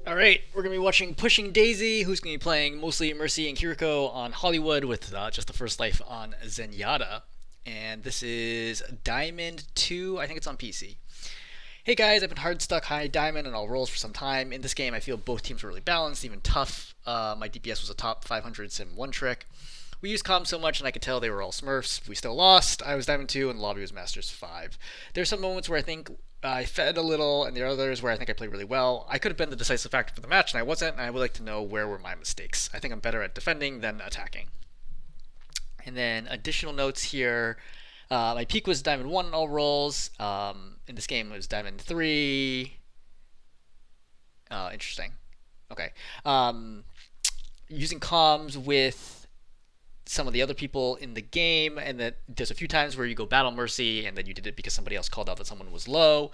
Alright, we're going to be watching PushingDaisi, who's going to be playing mostly Mercy and Kiriko on Hollywood with just the first life on Zenyatta. And this is Diamond 2, I think it's on PC. Hey guys, I've been hard stuck high Diamond and all rolls for some time. In this game, I feel both teams were really balanced, even tough. My DPS was a top 500 sim one trick. We used comms so much and I could tell they were all smurfs. We still lost. I was Diamond 2 and the lobby was Masters 5. There's some moments where I think I fed a little, and there are others where I think I played really well. I could have been the decisive factor for the match, and I wasn't, and I would like to know where were my mistakes. I think I'm better at defending than attacking. And then additional notes here. My peak was Diamond 1 in all rolls. In this game, it was Diamond 3. Interesting. Okay. Using comms with some of the other people in the game, and that there's a few times where you go battle Mercy and then you did it because somebody else called out that someone was low.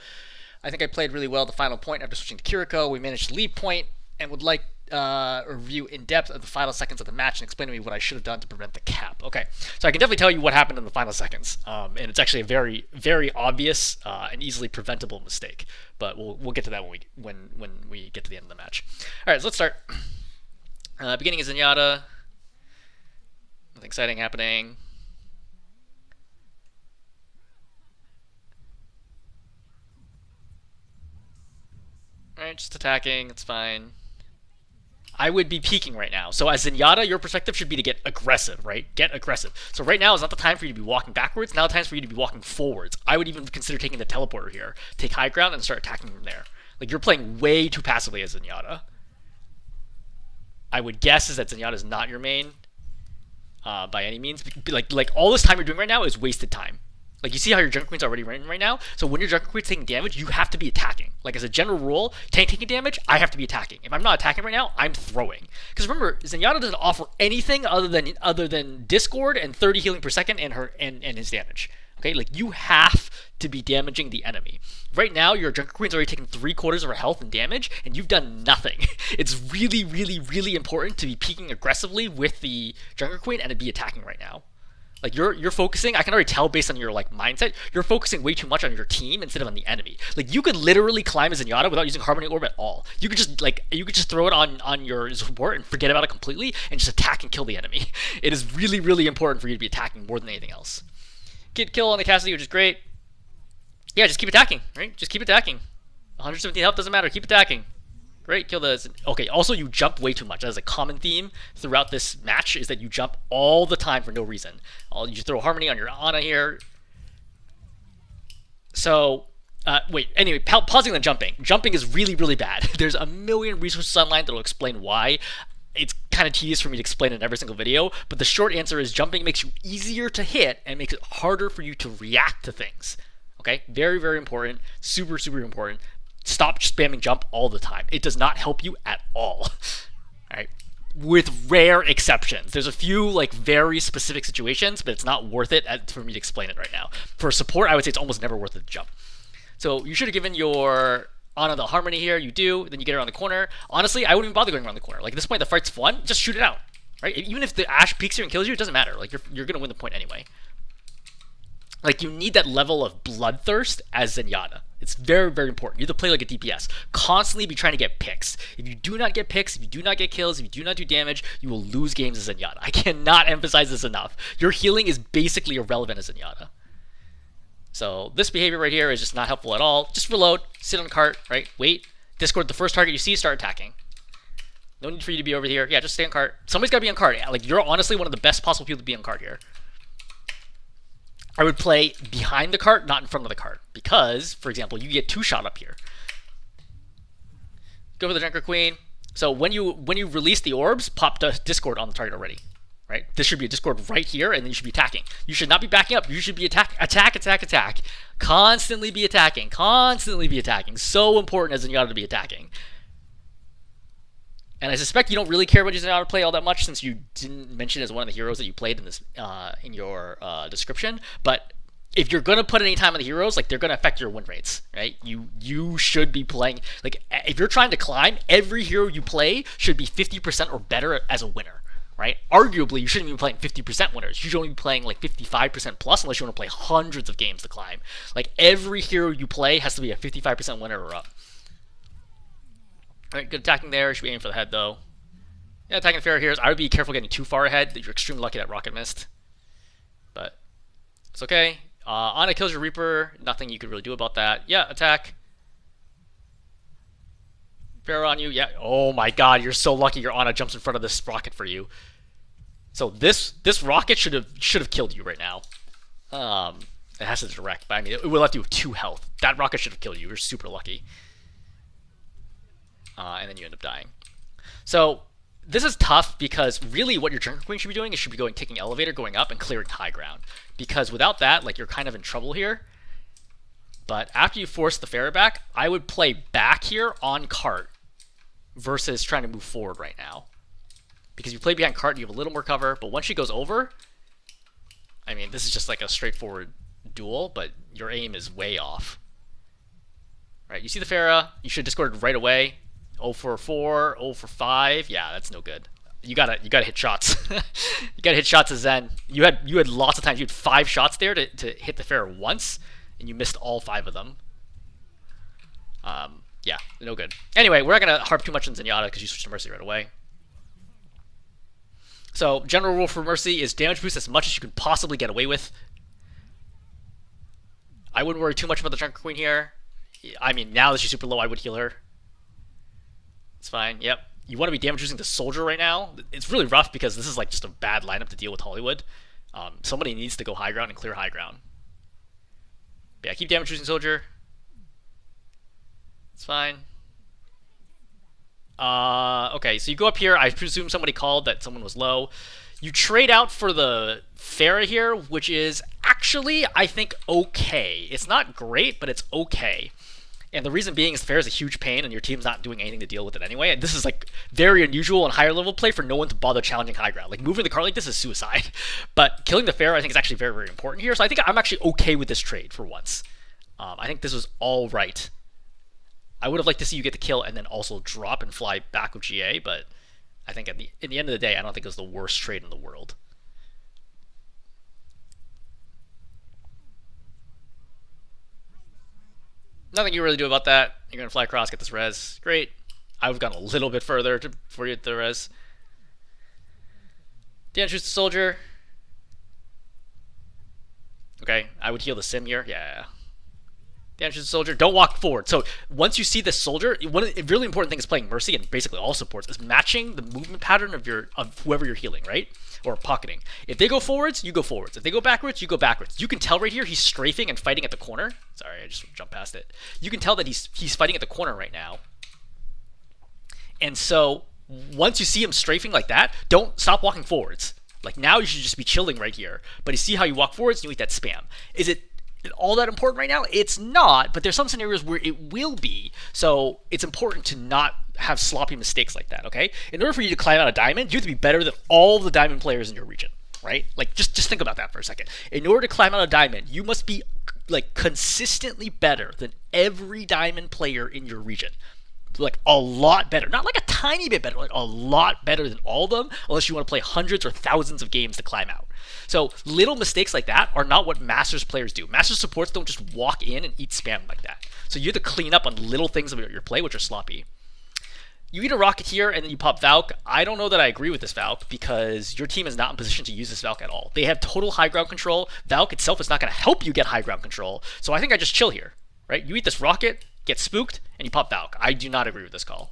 I think I played really well the final point after switching to Kiriko. We managed to lead point and would like a review in depth of the final seconds of the match and explain to me what I should have done to prevent the cap. Okay, so I can definitely tell you what happened in the final seconds, and it's actually a very, very obvious and easily preventable mistake. But we'll get to that when we get to the end of the match. All right, so let's start. Beginning is Zenyatta. Nothing exciting happening. Alright, just attacking, it's fine. I would be peeking right now. So as Zenyatta, your perspective should be to get aggressive, right? Get aggressive. So right now is not the time for you to be walking backwards. Now the time is for you to be walking forwards. I would even consider taking the teleporter here. Take high ground and start attacking from there. Like, you're playing way too passively as Zenyatta. I would guess is that Zenyatta is not your main. By any means. Like all this time you're doing right now is wasted time. Like, you see how your Junker Queen's already running right now? So when your Junker Queen's taking damage, you have to be attacking. Like, as a general rule, tank taking damage, I have to be attacking. If I'm not attacking right now, I'm throwing. Because remember, Zenyatta doesn't offer anything other than Discord and 30 healing per second and his damage. Okay, like, you have to be damaging the enemy. Right now, your Junker Queen's already taken 3/4 of her health and damage, and you've done nothing. It's really, really, really important to be peeking aggressively with the Junker Queen and to be attacking right now. Like, you're focusing, I can already tell based on your, like, mindset, you're focusing way too much on your team instead of on the enemy. Like, you could literally climb as Zenyatta without using Harmony Orb at all. You could just throw it on your support and forget about it completely and just attack and kill the enemy. It is really, really important for you to be attacking more than anything else. Get kill on the Cassidy, which is great. Yeah, just keep attacking, right? Just keep attacking. 117 health doesn't matter, keep attacking. Great, kill the... Okay, also you jump way too much. That is a common theme throughout this match, is that you jump all the time for no reason. You just throw Harmony on your Ana here. So, wait, anyway, pausing the jumping. Jumping is really, really bad. There's a million resources online that will explain why. It's kind of tedious for me to explain in every single video, but the short answer is jumping makes you easier to hit and makes it harder for you to react to things. Okay, very, very important. Super, super important. Stop spamming jump all the time. It does not help you at all. Alright, with rare exceptions. There's a few, like, very specific situations, but it's not worth it for me to explain it right now. For support, I would say it's almost never worth it to jump. So you should have given your Ana the Harmony here. You do, then you get around the corner. Honestly, I wouldn't even bother going around the corner. Like, at this point, the fight's fun. Just shoot it out. Right? Even if the Ashe peeks you and kills you, it doesn't matter. Like, you're gonna win the point anyway. Like, you need that level of bloodthirst as Zenyatta. It's very, very important. You have to play like a DPS. Constantly be trying to get picks. If you do not get picks, if you do not get kills, if you do not do damage, you will lose games as Zenyatta. I cannot emphasize this enough. Your healing is basically irrelevant as Zenyatta. So this behavior right here is just not helpful at all. Just reload, sit on cart, right? Wait. Discord the first target you see, start attacking. No need for you to be over here. Yeah, just stay on cart. Somebody's got to be on cart. Like, you're honestly one of the best possible people to be on cart here. I would play behind the cart, not in front of the cart. Because, for example, you get 2-shot up here. Go for the Junker Queen. So when you release the orbs, pop the Discord on the target already. Right? This should be a Discord right here, and then you should be attacking. You should not be backing up. You should be attack. Constantly be attacking. Constantly be attacking. So important as Zenyatta to be attacking. And I suspect you don't really care about using Zenyatta play all that much, since you didn't mention it as one of the heroes that you played in this in your description. But if you're gonna put any time on the heroes, like, they're gonna affect your win rates, right? You should be playing, like, if you're trying to climb, every hero you play should be 50% or better as a winner, right? Arguably, you shouldn't be playing 50% winners. You should only be playing like 55% plus, unless you want to play hundreds of games to climb. Like, every hero you play has to be a 55% winner or up. Alright, good attacking there. Should be aiming for the head, though. Yeah, attacking fair here. I would be careful getting too far ahead. You're extremely lucky that rocket missed. But it's okay. Ana kills your Reaper. Nothing you could really do about that. Yeah, attack. Fair on you. Yeah. Oh my god, you're so lucky your Ana jumps in front of this rocket for you. So this rocket should have killed you right now. It has to direct, but I mean, it would have left you with 2 health. That rocket should have killed you. You're super lucky. And then you end up dying. So this is tough because really what your Junker Queen should be doing is taking elevator, going up, and clearing high ground. Because without that, like, you're kind of in trouble here. But after you force the Pharah back, I would play back here on cart versus trying to move forward right now. Because you play behind cart, you have a little more cover, but once she goes over, I mean, this is just like a straightforward duel, but your aim is way off. Right, you see the Pharah, you should discord right away. 0 for 4, 0 for 5. Yeah, that's no good. You gotta hit shots. You gotta hit shots as Zen. You had lots of times. You had 5 shots there to hit the Pharah once, and you missed all 5 of them. Yeah, no good. Anyway, we're not gonna harp too much on Zenyatta because you switched to Mercy right away. So general rule for Mercy is damage boost as much as you can possibly get away with. I wouldn't worry too much about the Junker Queen here. I mean, now that she's super low, I would heal her. It's fine. Yep. You want to be damage using the soldier right now. It's really rough because this is like just a bad lineup to deal with Hollywood. Somebody needs to go high ground and clear high ground. But yeah, keep damage using soldier. It's fine. Okay, so you go up here. I presume somebody called that someone was low. You trade out for the Pharah here, which is actually, I think, okay. It's not great, but it's okay. And the reason being is the Pharah is a huge pain, and your team's not doing anything to deal with it anyway. And this is like very unusual and higher level play for no one to bother challenging high ground. Like moving the card like this is suicide. But killing the Pharah, I think, is actually very, very important here. So I think I'm actually okay with this trade for once. I think this was all right. I would have liked to see you get the kill and then also drop and fly back with GA, but I think in the end of the day, I don't think it was the worst trade in the world. Nothing you really do about that. You're going to fly across, get this res. Great. I would have gone a little bit further before you get the res. Dan shoots the soldier. Okay, I would heal the sim here. Yeah. Dan shoots the soldier. Don't walk forward. So once you see the soldier, one of the really important things playing Mercy and basically all supports is matching the movement pattern of whoever you're healing, right? Or pocketing. If they go forwards, you go forwards. If they go backwards, you go backwards. You can tell right here he's strafing and fighting at the corner. Sorry, I just jumped past it. You can tell that he's fighting at the corner right now. And so once you see him strafing like that, don't stop walking forwards. Like now you should just be chilling right here. But you see how you walk forwards and you eat that spam. Is it all that important right now? It's not, but there's some scenarios where it will be. So it's important to not have sloppy mistakes like that, okay? In order for you to climb out a diamond, you have to be better than all the diamond players in your region, right? Like just think about that for a second. In order to climb out a diamond, you must be like consistently better than every diamond player in your region. Like a lot better, not like a tiny bit better, like a lot better than all of them, unless you want to play hundreds or thousands of games to climb out. So little mistakes like that are not what Masters players do. Masters supports don't just walk in and eat spam like that. So you have to clean up on little things of your play, which are sloppy. You eat a rocket here and then you pop Valk. I don't know that I agree with this Valk because your team is not in position to use this Valk at all. They have total high ground control. Valk itself is not going to help you get high ground control. So I think I just chill here, right? You eat this rocket, get spooked, and you pop Valk. I do not agree with this call.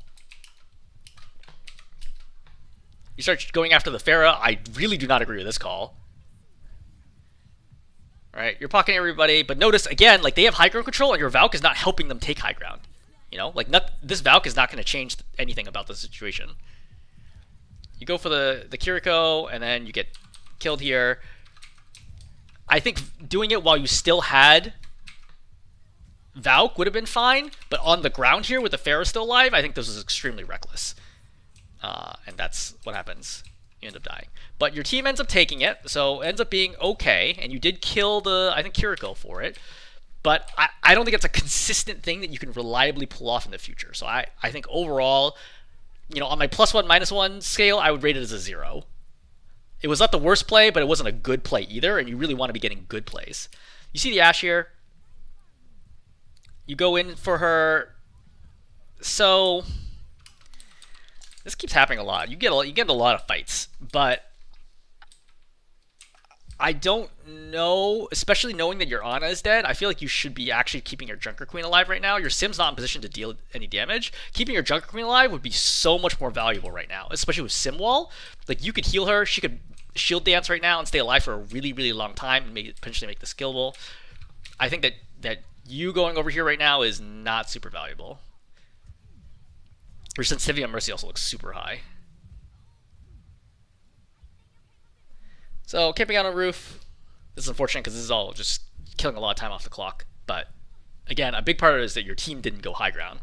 You start going after the Pharah. I really do not agree with this call. All right, you're pocketing everybody, but notice again, like they have high ground control, and your Valk is not helping them take high ground. You know, like this Valk is not going to change anything about the situation. You go for the Kiriko, and then you get killed here. I think doing it while you still had Valk would have been fine, but on the ground here with the Pharah still alive, I think this is extremely reckless. And that's what happens. You end up dying. But your team ends up taking it, so it ends up being okay, and you did kill the, I think, Kiriko for it. But I don't think it's a consistent thing that you can reliably pull off in the future. So I think overall, you know, on my +1, -1 scale, I would rate it as a 0. It was not the worst play, but it wasn't a good play either, and you really want to be getting good plays. You see the Ashe here. You go in for her. So This keeps happening a lot. You get a lot of fights, but I don't know, especially knowing that your Ana is dead, I feel like you should be actually keeping your Junker Queen alive right now. Your Sim's not in position to deal any damage. Keeping your Junker Queen alive would be so much more valuable right now, especially with Sim Wall. Like, you could heal her, she could shield dance right now and stay alive for a really, really long time and potentially make this killable. I think that you going over here right now is not super valuable. Your sensitivity on Mercy also looks super high. So, camping out on roof. This is unfortunate because this is all just killing a lot of time off the clock. But, again, a big part of it is that your team didn't go high ground.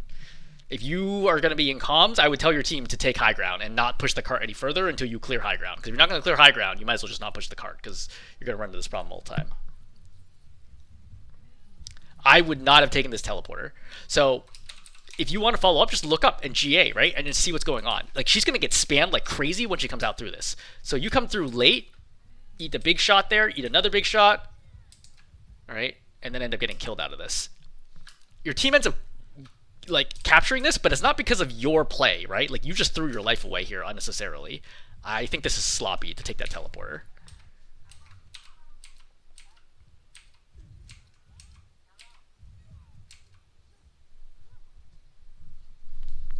If you are going to be in comms, I would tell your team to take high ground and not push the cart any further until you clear high ground. Because if you're not going to clear high ground, you might as well just not push the cart because you're going to run into this problem all the time. I would not have taken this teleporter. So, if you want to follow up, just look up and GA, right? And just see what's going on. Like, she's going to get spammed like crazy when she comes out through this. So you come through late, eat a big shot there, eat another big shot, all right, and then end up getting killed out of this. Your team ends up like capturing this, but it's not because of your play, right? Like, you just threw your life away here unnecessarily. I think this is sloppy to take that teleporter.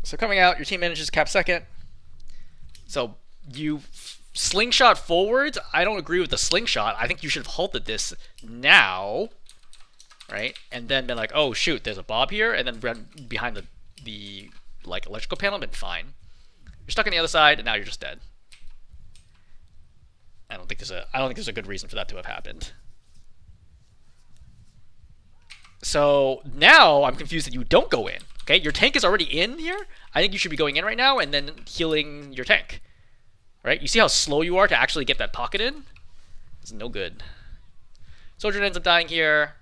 So coming out, your team manages cap second. So you slingshot forwards. I don't agree with the slingshot. I think you should have halted this now, right? And then been like, oh shoot, there's a bob here, and then run behind the like electrical panel and been fine. You're stuck on the other side, and now you're just dead. I don't think there's a good reason for that to have happened. So now I'm confused that you don't go in. Okay, your tank is already in here. I think you should be going in right now and then healing your tank. Right? You see how slow you are to actually get that pocket in? It's no good. Soldier ends up dying here.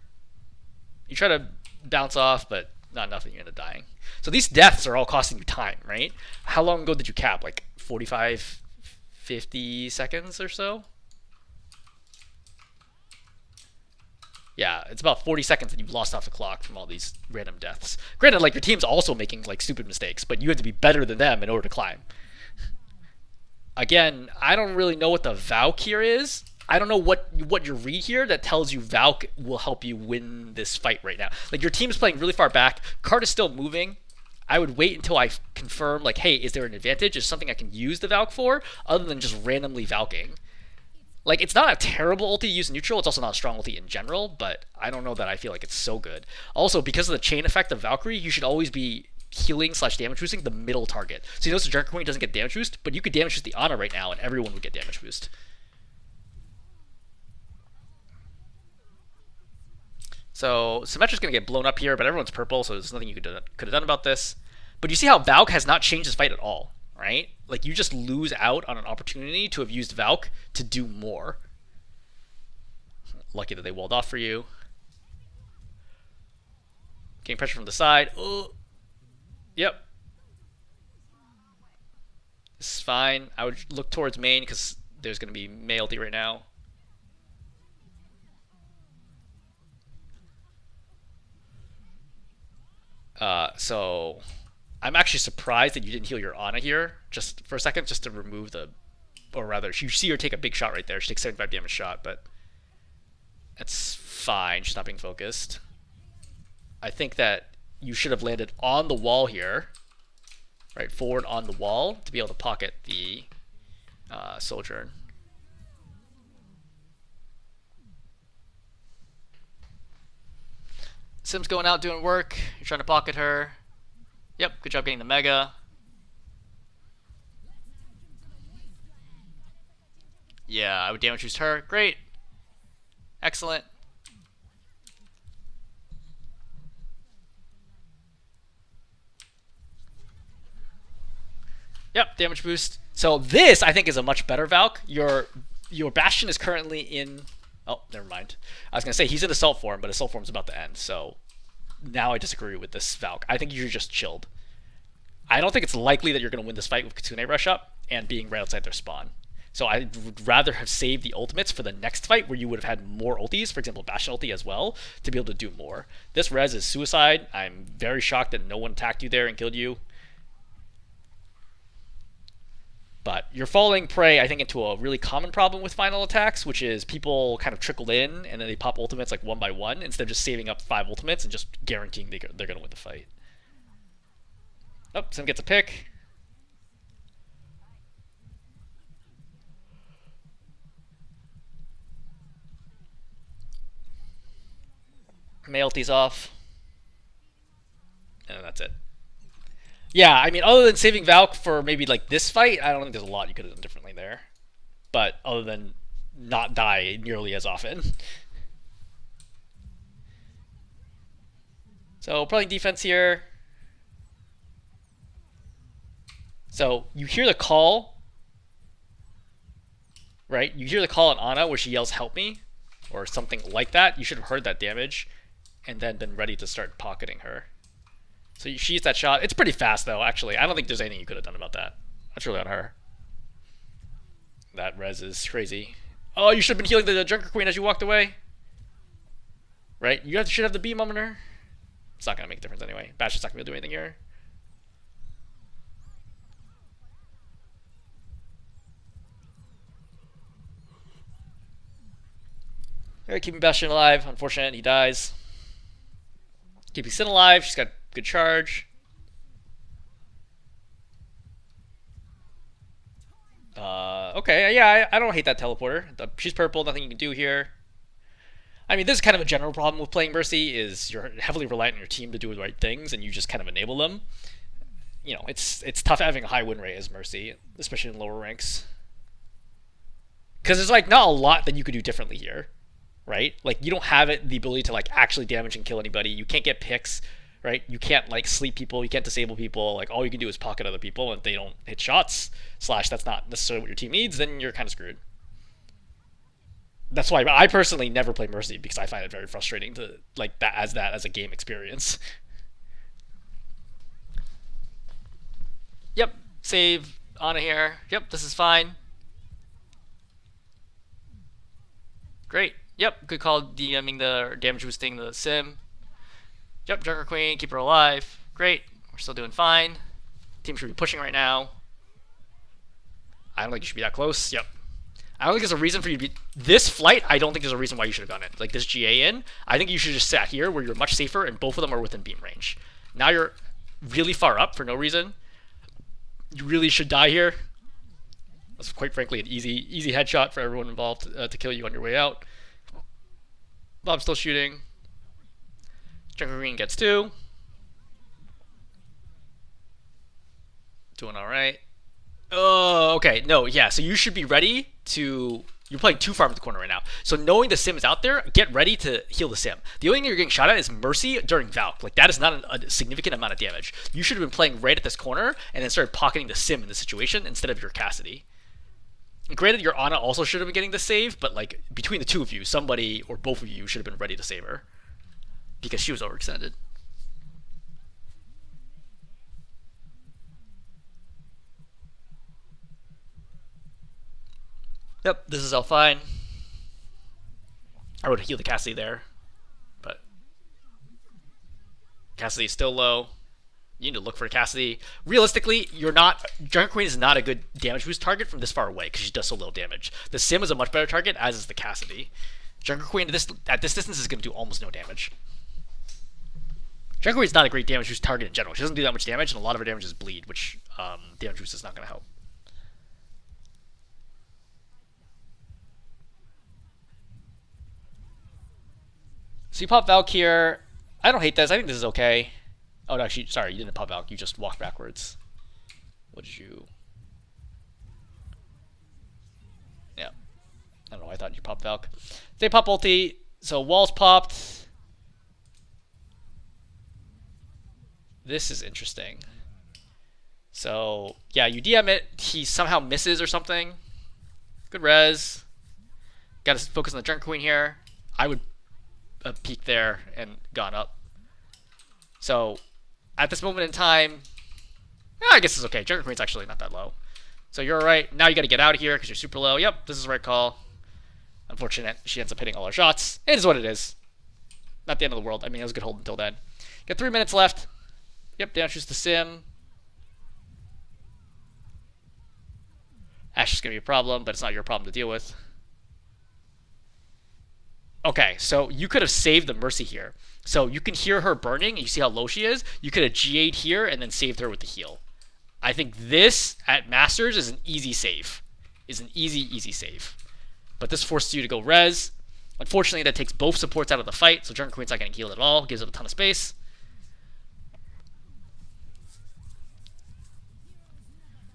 You try to bounce off, but not enough and you end up dying. So these deaths are all costing you time, right? How long ago did you cap? Like 45, 50 seconds or so? Yeah, it's about 40 seconds that you've lost off the clock from all these random deaths. Granted, like, your team's also making like stupid mistakes, but you have to be better than them in order to climb. Again, I don't really know what the Valk here is. I don't know what your read here that tells you Valk will help you win this fight right now. Like, your team's playing really far back. Cart is still moving. I would wait until I confirm, like, hey, is there an advantage? Is something I can use the Valk for, other than just randomly Valking? Like, it's not a terrible ulti to use neutral. It's also not a strong ulti in general, but I don't know that I feel like it's so good. Also, because of the chain effect of Valkyrie, you should always be healing / damage boosting the middle target. So you notice the Junker Queen doesn't get damage boost, but you could damage boost the Ana right now, and everyone would get damage boost. So Symmetra's going to get blown up here, but everyone's purple, so there's nothing you could have done about this. But you see how Valk has not changed his fight at all. Right? Like, you just lose out on an opportunity to have used Valk to do more. Lucky that they walled off for you. Getting pressure from the side. Oh. Yep. This is fine. I would look towards main because there's going to be Mei ulti right now. So I'm actually surprised that you didn't heal your Ana here just for a second, just to remove the, or rather, you see her take a big shot right there. She takes 75 damage shot, but that's fine. She's not being focused. I think that you should have landed on the wall here, right, forward on the wall to be able to pocket the Sojourn. Sim's going out doing work. You're trying to pocket her. Yep, good job getting the Mega. Yeah, I would damage boost her. Great. Excellent. Yep, damage boost. So this, I think, is a much better Valk. Your Bastion is currently in... Oh, never mind. I was going to say, he's in Assault form, but Assault form's about to end, so... Now I disagree with this Valk. I think you're just chilled. I don't think it's likely that you're going to win this fight with Kitsune Rush up and being right outside their spawn. So I would rather have saved the ultimates for the next fight where you would have had more ultis, for example, Bastion ulti as well, to be able to do more. This res is suicide. I'm very shocked that no one attacked you there and killed you. you're falling prey, I think, into a really common problem with final attacks, which is people kind of trickled in and then they pop ultimates like one by one instead of just saving up 5 ultimates and just guaranteeing they're going to win the fight. Oh, Sim gets a pick. May ulti's off. And that's it. Yeah, I mean, other than saving Valk for maybe like this fight, I don't think there's a lot you could have done differently there. But other than not die nearly as often. So playing defense here. So you hear the call, right? You hear the call on Ana where she yells, "Help me," or something like that. You should have heard that damage and then been ready to start pocketing her. So she hits that shot. It's pretty fast, though, actually. I don't think there's anything you could have done about that. That's really on her. That res is crazy. Oh, you should have been healing the Junker Queen as you walked away. Right? You should have the beam on her. It's not going to make a difference anyway. Bash is not going to do anything here. Alright, keeping Bastion alive. Unfortunate, he dies. Keeping Sin alive. She's got good charge. Okay, yeah, I don't hate that teleporter. She's purple, nothing you can do here. I mean, this is kind of a general problem with playing Mercy, is you're heavily reliant on your team to do the right things, and you just kind of enable them. You know, it's tough having a high win rate as Mercy, especially in lower ranks. Because there's, like, not a lot that you could do differently here, right? Like, you don't have the ability to, like, actually damage and kill anybody. You can't get picks, right? You can't, like, sleep people. You can't disable people. Like, all you can do is pocket other people, and if they don't hit shots, / that's not necessarily what your team needs, then you're kind of screwed. That's why I personally never play Mercy, because I find it very frustrating to, like, that as a game experience. Yep, save Ana here. Yep, this is fine. Great. Yep, good call DMing the damage boosting the Sim. Yep, Junker Queen, keep her alive. Great, we're still doing fine. Team should be pushing right now. I don't think you should be that close. Yep. I don't think there's a reason for you to be... This flight, I don't think there's a reason why you should have done it. Like this GA in, I think you should just sat here where you're much safer and both of them are within beam range. Now you're really far up for no reason. You really should die here. That's quite frankly an easy headshot for everyone involved to kill you on your way out. Bob's still shooting. Junker Green gets 2. Doing alright. Oh, okay. No, yeah. So you should be ready to... You're playing too far in the corner right now. So knowing the Sim is out there, get ready to heal the Sim. The only thing you're getting shot at is Mercy during Valk. Like, that is not a significant amount of damage. You should have been playing right at this corner and then started pocketing the Sim in this situation instead of your Cassidy. And granted, your Ana also should have been getting the save, but, like, between the two of you, somebody or both of you should have been ready to save her. Because she was overextended. Yep, this is all fine. I would heal the Cassidy there, but Cassidy's still low. You need to look for Cassidy. Realistically, you're not... Junker Queen is not a good damage boost target from this far away because she does so little damage. The Sim is a much better target, as is the Cassidy. Junker Queen at this distance is going to do almost no damage. Junker Queen is not a great damage boost target in general. She doesn't do that much damage, and a lot of her damage is bleed, which damage boost is not going to help. So you pop Valk here. I don't hate this. I think this is okay. Oh, no, actually, sorry, you didn't pop Valk. You just walked backwards. What did you... Yeah. I don't know. I thought you popped Valk. They pop ulti. So walls popped. This is interesting. So, yeah, you DM it. He somehow misses or something. Good res. Got to focus on the Junker Queen here. I would peek there and gone up. So, at this moment in time, I guess it's okay. Junker Queen's actually not that low. So you're alright. Now you gotta get out of here because you're super low. Yep, this is the right call. Unfortunate. She ends up hitting all her shots. It is what it is. Not the end of the world. I mean, it was a good hold until then. Got 3 minutes left. Yep, down shoots the Sim. Ash is going to be a problem, but it's not your problem to deal with. Okay, so you could have saved the Mercy here. So you can hear her burning, and you see how low she is. You could have GA'd here and then saved her with the heal. I think this, at Masters, is an easy save. Is an easy save. But this forces you to go res. Unfortunately, that takes both supports out of the fight, so Junker Queen's not getting healed at all. Gives it a ton of space.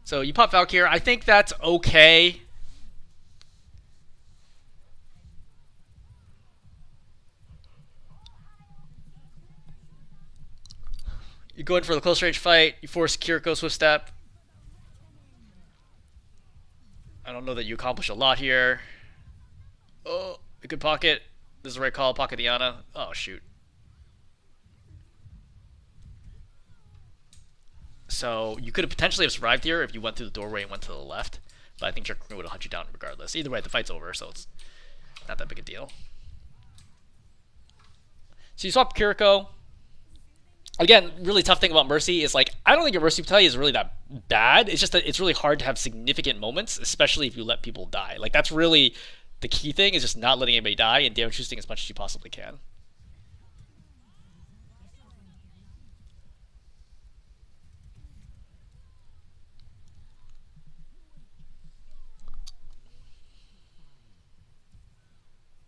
So you pop Valkyrie. I think that's okay. You go in for the close range fight. You force Kiriko Swift Step. I don't know that you accomplish a lot here. Oh, a good pocket. This is the right call. Pocket the Ana. Oh, shoot. So you could have potentially have survived here if you went through the doorway and went to the left. But I think Junker Queen would have hunted you down regardless. Either way, the fight's over, so it's not that big a deal. So you swap Kiriko. Again, really tough thing about Mercy is like, I don't think your Mercy Battalion is really that bad. It's just that it's really hard to have significant moments, especially if you let people die. Like, that's really the key thing, is just not letting anybody die and damage boosting as much as you possibly can.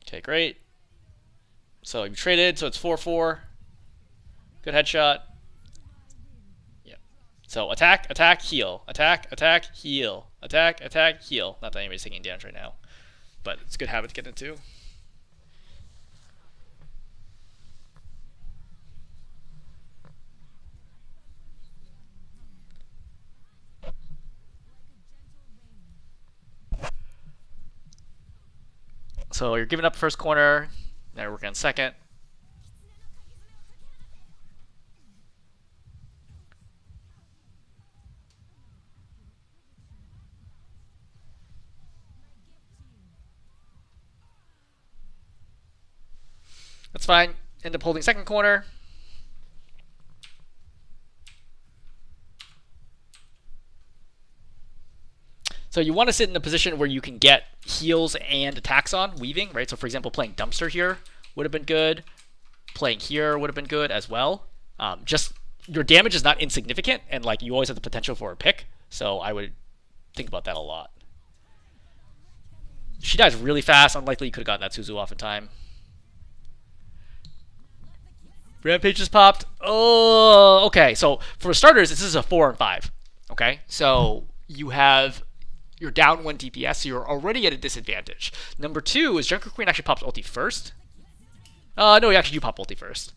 Okay, great. So you traded, so it's 4-4. Good headshot. Yeah. So attack, attack, heal. Attack, attack, heal. Attack, attack, heal. Not that anybody's taking damage right now, but it's a good habit to get into. So you're giving up first corner. Now you're working on second. That's fine. End up holding second corner. So you want to sit in a position where you can get heals and attacks on, weaving, right? So for example, playing Dumpster here would have been good. Playing here would have been good as well. Just your damage is not insignificant, and like you always have the potential for a pick. So I would think about that a lot. She dies really fast. Unlikely you could have gotten that Suzu off in time. Rampage just popped. Oh, okay. So for starters, this is a 4 and 5. Okay, so you have you're down 1 DPS, so you're already at a disadvantage. Number 2 is Junker Queen actually pops ulti first. No, you actually do pop ulti first.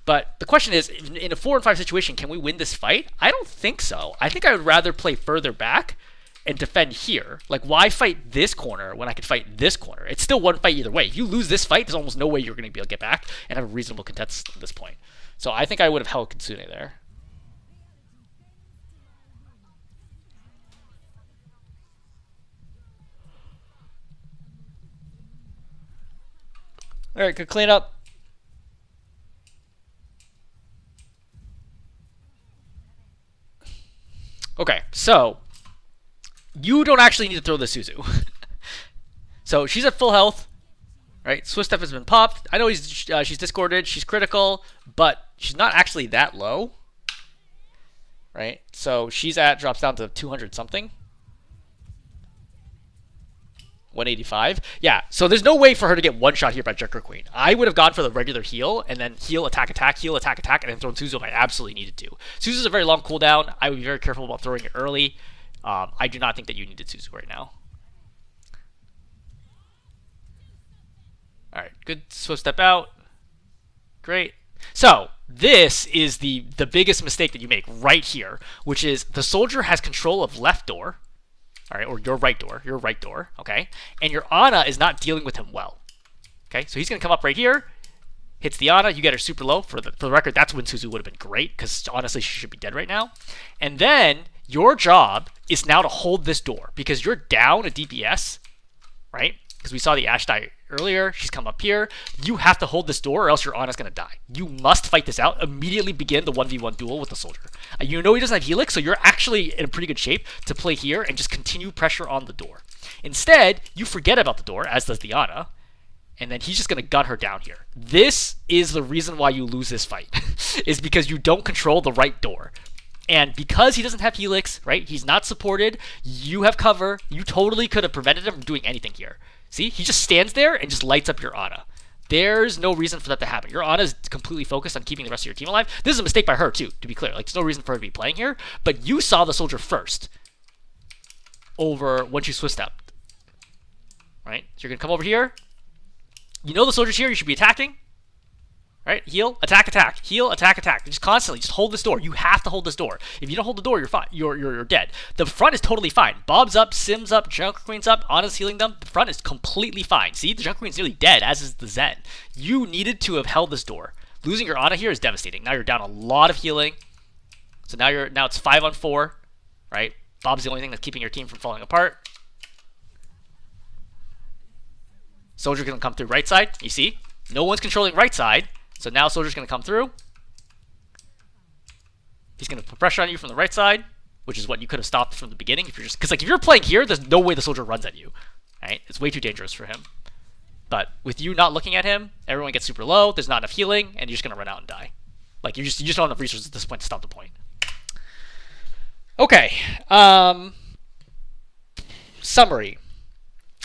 But the question is, in a 4 and 5 situation, can we win this fight? I don't think so. I think I would rather play further back and defend here. Like, why fight this corner when I could fight this corner? It's still one fight either way. If you lose this fight, there's almost no way you're going to be able to get back and have a reasonable contest at this point. So I think I would have held Kitsune there. All right, good cleanup. Okay, so you don't actually need to throw the Suzu. So she's at full health, right? Swift Step has been popped. I know she's discorded, she's critical, but she's not actually that low, right? So she's drops down to 200 something. 185. Yeah, so there's no way for her to get one shot here by Junker Queen. I would have gone for the regular heal, and then heal, attack, attack, heal, attack, attack, and then thrown Suzu if I absolutely needed to. Suzu's a very long cooldown. I would be very careful about throwing it early. I do not think that you needed Suzu right now. Alright, good Swift Step out. Great. So, this is the biggest mistake that you make right here, which is the soldier has control of left door. All right, or your right door, okay? And your Ana is not dealing with him well, okay? So he's going to come up right here, hits the Ana, you get her super low. For the record, that's when Suzu would have been great, because honestly, she should be dead right now. And then your job is now to hold this door, because you're down a DPS, right? Because we saw the Ashe die earlier. She's come up here. You have to hold this door or else your Ana's going to die. You must fight this out. Immediately begin the 1v1 duel with the soldier. You know he doesn't have Helix, so you're actually in a pretty good shape to play here and just continue pressure on the door. Instead, you forget about the door, as does the Ana, and then he's just going to gun her down here. This is the reason why you lose this fight, is because you don't control the right door. And because he doesn't have Helix, right, he's not supported, you have cover, you totally could have prevented him from doing anything here. See, he just stands there and just lights up your Ana. There's no reason for that to happen. Your Ana is completely focused on keeping the rest of your team alive. This is a mistake by her too, to be clear. Like, there's no reason for her to be playing here, but you saw the soldier first over when she Swiss stepped. Right? So you're going to come over here. You know the soldier's here, you should be attacking. Right? Heal, attack, attack. Heal, attack, attack. Just constantly, just hold this door. You have to hold this door. If you don't hold the door, you're fine. You're dead. The front is totally fine. Bob's up, Sim's up, Junker Queen's up, Ana's healing them. The front is completely fine. See, the Junker Queen's nearly dead, as is the Zen. You needed to have held this door. Losing your Ana here is devastating. Now you're down a lot of healing. So now it's 5-on-4, right? Bob's the only thing that's keeping your team from falling apart. Soldier's gonna come through right side. You see, no one's controlling right side. So now soldier's going to come through. He's going to put pressure on you from the right side, which is what you could have stopped from the beginning. If you're just, because like if you're playing here, there's no way the soldier runs at you. Right? It's way too dangerous for him. But with you not looking at him, everyone gets super low. There's not enough healing, and you're just going to run out and die. Like you just don't have enough resources at this point to stop the point. Okay. Summary.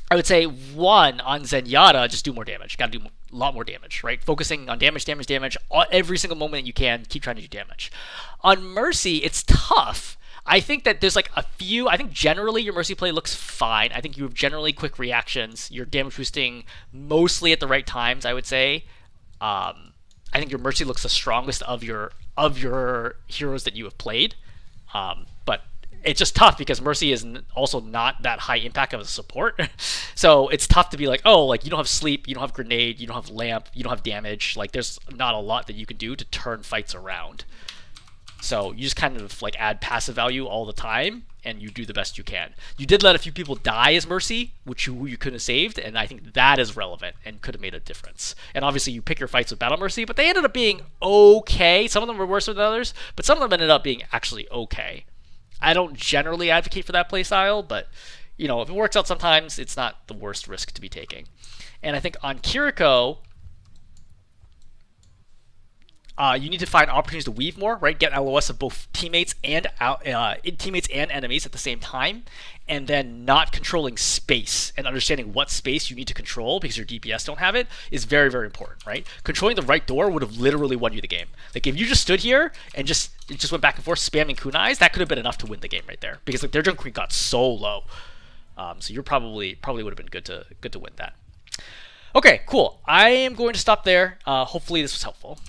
I would say 1 on Zenyatta, just do more damage. Got to do a lot more damage, right? Focusing on damage, every single moment you can, keep trying to do damage. On Mercy, it's tough. I think that there's like a few, I think generally your Mercy play looks fine. I think you have generally quick reactions. You're damage boosting mostly at the right times, I would say. I think your Mercy looks the strongest of your heroes that you have played. But it's just tough because Mercy is also not that high impact of a support. So it's tough to be like, oh, like you don't have sleep, you don't have grenade, you don't have lamp, you don't have damage. Like there's not a lot that you can do to turn fights around. So you just kind of like add passive value all the time and you do the best you can. You did let a few people die as Mercy, which you could have saved, and I think that is relevant and could have made a difference. And obviously you pick your fights with Battle Mercy, but they ended up being okay. Some of them were worse than others, but some of them ended up being actually okay. I don't generally advocate for that playstyle, but you know, if it works out sometimes, it's not the worst risk to be taking. And I think on Kiriko, you need to find opportunities to weave more, right? Get LOS of both teammates and enemies at the same time, and then not controlling space and understanding what space you need to control because your DPS don't have it is very, very important, right? Controlling the right door would have literally won you the game. Like if you just stood here and just went back and forth spamming kunais, that could have been enough to win the game right there because like their junk queen got so low. So you're probably would have been good to win that. Okay, cool. I am going to stop there. Hopefully this was helpful.